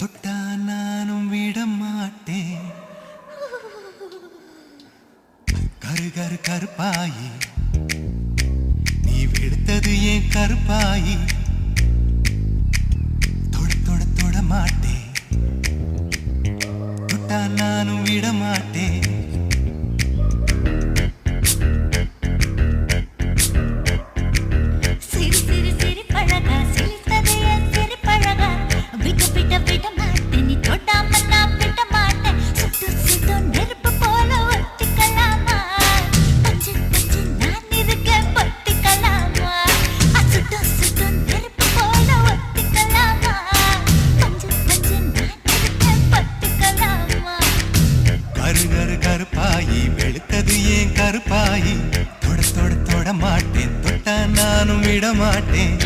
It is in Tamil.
தொட்டா நானும் விட மாட்டேன். கரு கரு கருப்பாயி நீ வெளுத்தது ஏன் கருப்பாயி. தொட தொட தொட மாட்டேன், தொட்டா நானும் விட மாட்டேன். கருப்பாயி வெளுத்தது ஏன் கருப்பாயி. தொட தொட தொட மாட்டேன், தொட்டா நானும் விட மாட்டேன்.